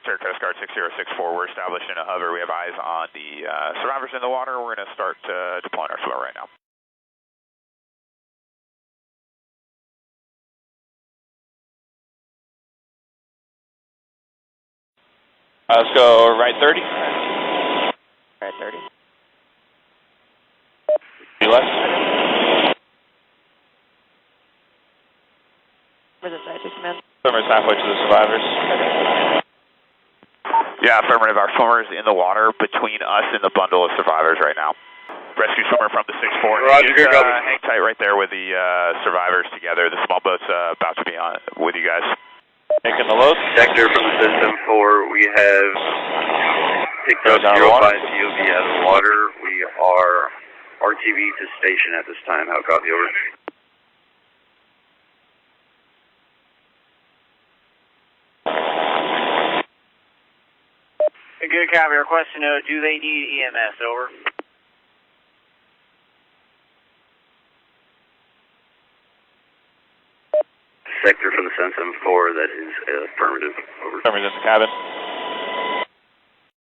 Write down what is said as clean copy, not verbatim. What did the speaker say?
Coast Guard 6064, we're establishing a hover. We have eyes on the survivors in the water. We're going to start deploying our flow right now. Let's go right 30. Right 30. Be left. For the side, just command. Swimmer's halfway to the survivors. Yeah, affirmative. Our swimmer's in the water between us and the bundle of survivors right now. Rescue swimmer from the 6-4. Roger, good copy. Hang tight right there with the survivors together. The small boat's about to be on with you guys. Making the load. Sector from the system 4, we have picked up 05 COV out of the water. We are RTV to station at this time. How copy, over? Good copy. Request to know, do they need EMS, over? Sector from the Sun 74, that is affirmative, over. Swimmer's in the cabin.